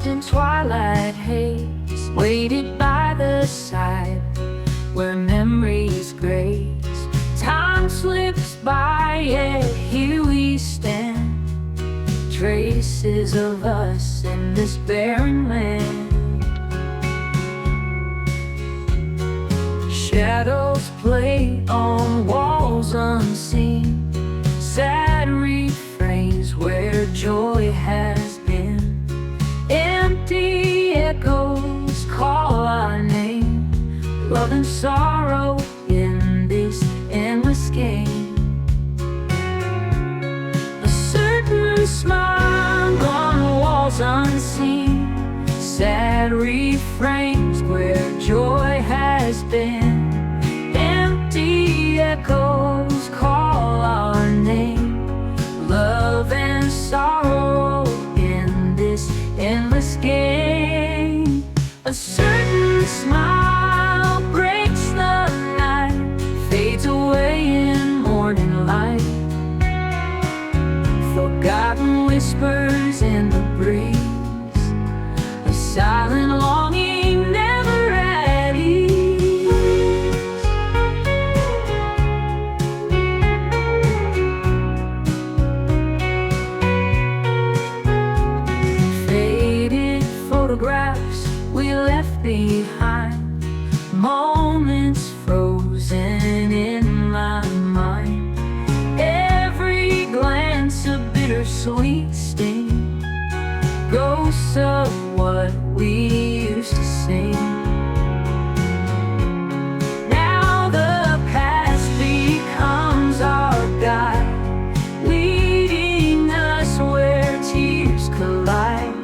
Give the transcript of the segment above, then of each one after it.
lost in twilight haze, waited by the side where memories graze. Time slips by, yet here we stand, traces of us in this barren land. Shadows play on walls unseen, sad refrains where joy has been. Empty echoes call our name, love and sorrow in this endless game. A certain smile on walls unseen, sad refrains where joy has been. Empty echoes call our name, love and sorrow in this endless game. A certain smile breaks the night, fades away in morning light. Forgotten whispers in the breeze, a silent longing never at ease. Faded photographs we left behind, moments frozen in my mind. Every glance a bittersweet sting, ghosts of what we used to sing. Now the past becomes our guide, leading us where tears collide,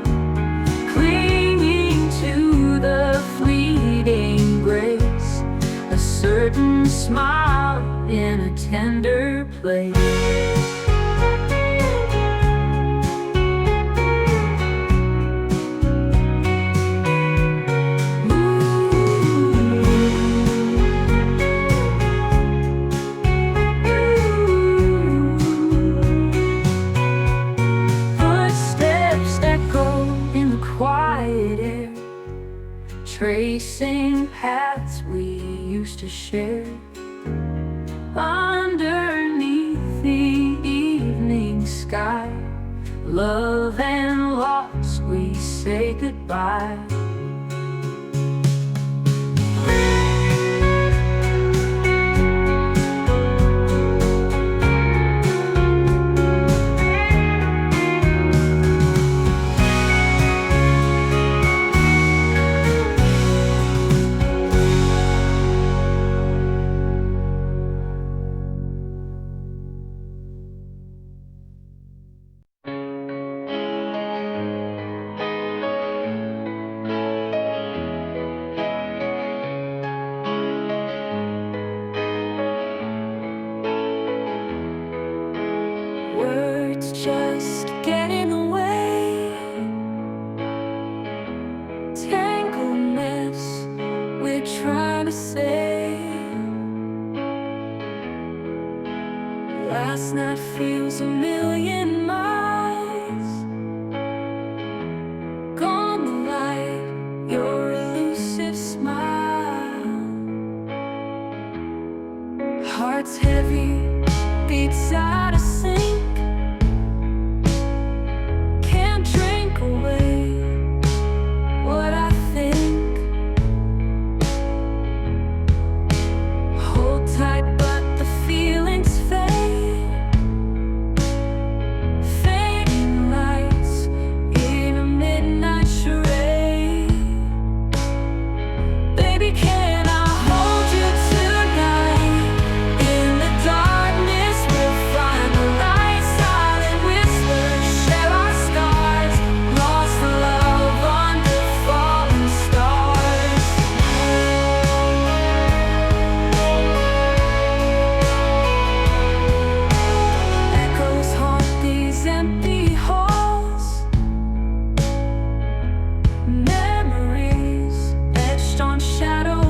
clinging to the fleeting grace, a certain smile in a tender place. Tracing paths we used to share, underneath the evening sky, love and loss we say goodbye. Words just get in the way, tangled mess we're trying to say. Last night feels a million miles, gone the light, your elusive smile. Heart's heavy, beats out of sync, can't drink away what I think. Hold tight but the feelings fade, fading lights in a midnight charade. Baby, can I hold you tonight? In the darkness we'll find the light, silent whispers share our scars, lost love under falling stars. Echoes haunt these empty halls, memories etched on shadow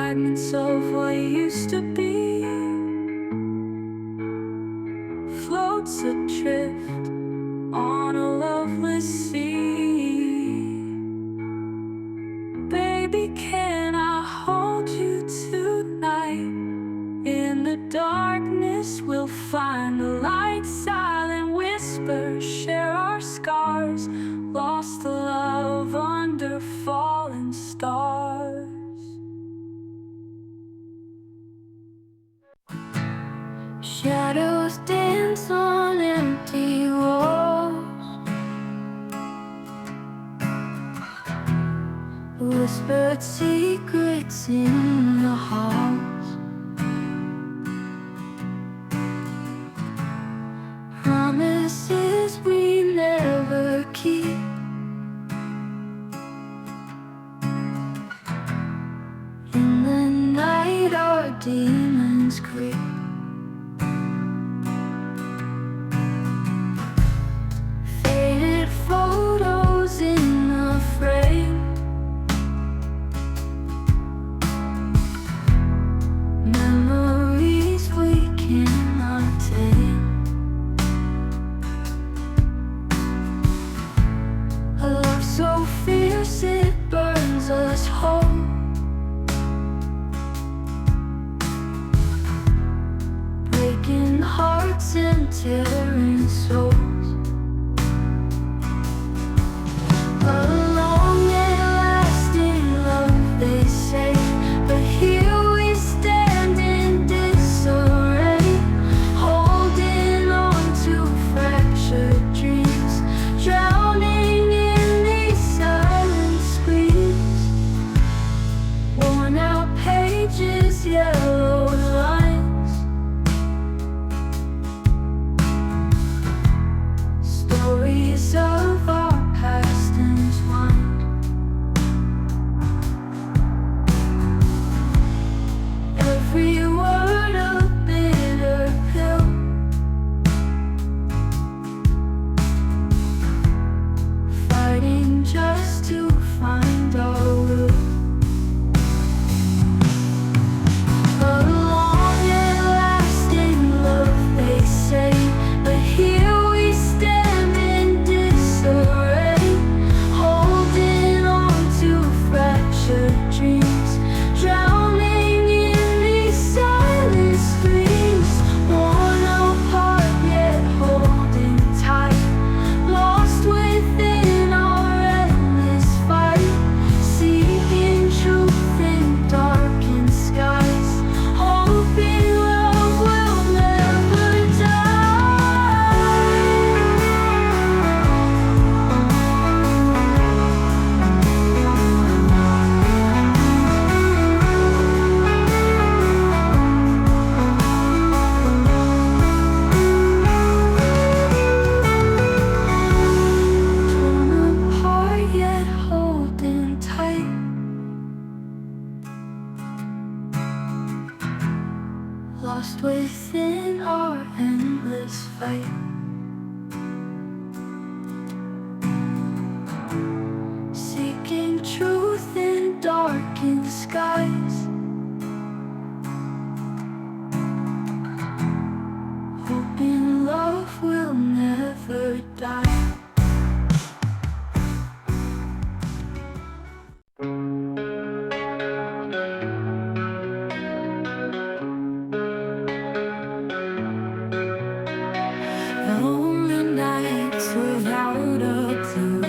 fragments of what used to be, floats adrift on a loveless sea. Baby, can I hold you tonight? In the darkness we'll find a light, silent whispers share our scars, lost the love under fallen stars. Shadows dance on empty walls, whispered secrets in the halls, promises we never keep. In the night our demons creep. Faded photos in a frame, memories we cannot tame. A love so fierce it burns us whole, breaking hearts and tearing souls. A long and lasting love, they say, but here we stand in disarray, holding on to fractured dreams, drowning in these silent screams. Worn out pages, yellow lines, stories of our past entwined. Every word a bitter pill, fighting just to find our will. A long and lasting love, they say, but here we stand in disarray, holding on to fractured dreams, drowning in these silent screams. Worn apart yet holding tight, lost within our endless fight, seeking truth in darkened skies, hoping love will never die. Torn apart yet holding tight, lost within our endless fight, seeking truth in darkened skies, hoping love will never die. Lonely nights without a clue,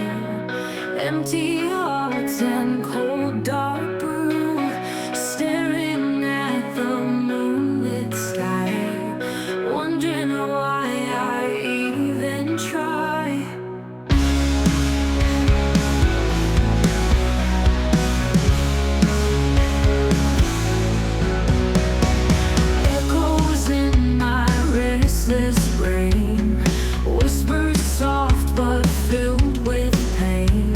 empty hearts and cold dark brew, staring at the moonlit sky, wondering why I even try. Echoes in my restless brain, whispers soft but filled with pain,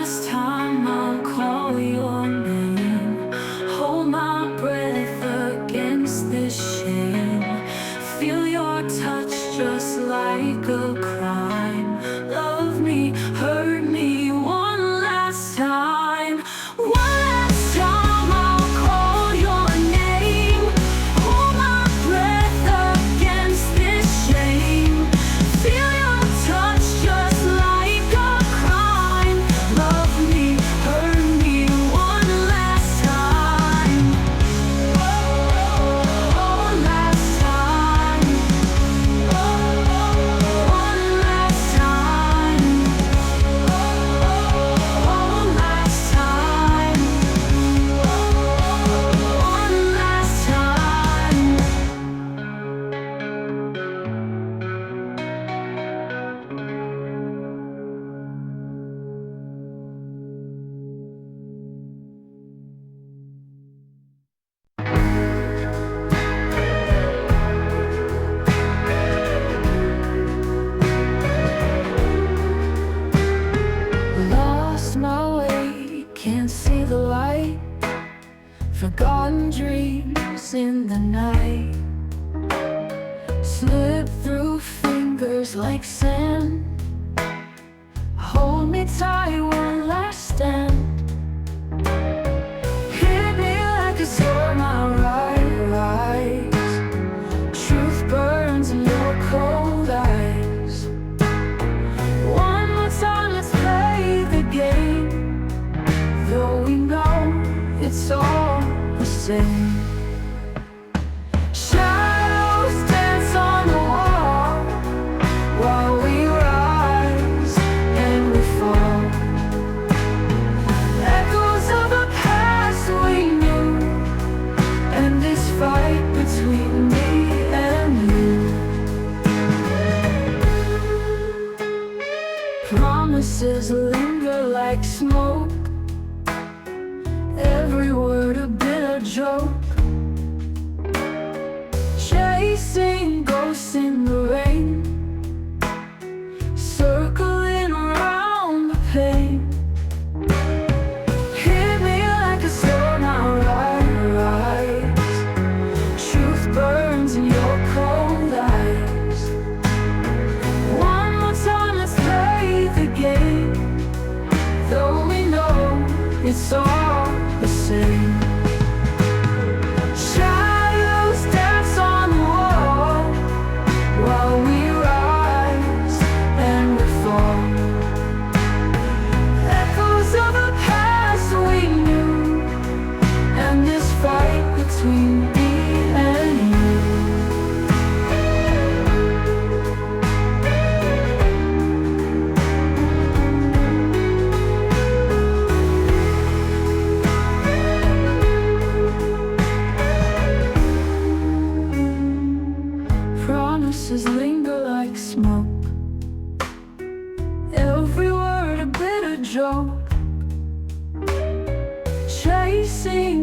last time I'll call your name. Hold my breath against this shame. Feel your touch just like a crime. Love me, hurt me one last time. One last time I'll call your name. Hold my breath against this shame. Feel your touch just like a crime. Love me, hurt me one last time. One last time. One last time. One last time. One last time. Lost my way, can't see the light. Forgotten dreams in the night. Slip through fingers like sand. Hold me tight one last stand. Hit me like a storm, I rise. Truth burns in your cold eyes. One more time, let's play the game. Though we know it's all the same. Shadows dance on the wall while we rise and we fall. Echoes of a past we knew, and this fight between me and you. Promises linger like smoke. Every word a bitter joke. Chasing ghosts in the rain. Circling around the pain. Hit me like a storm, I rise. Truth burns in your cold eyes. One more time, let's play the game. Though we know it's all the same. Shadows dance on the wall while we rise and we fall. Echoes of a past we knew, and this fight between me and you. Promises linger like smoke. Every word a bitter joke. Chasing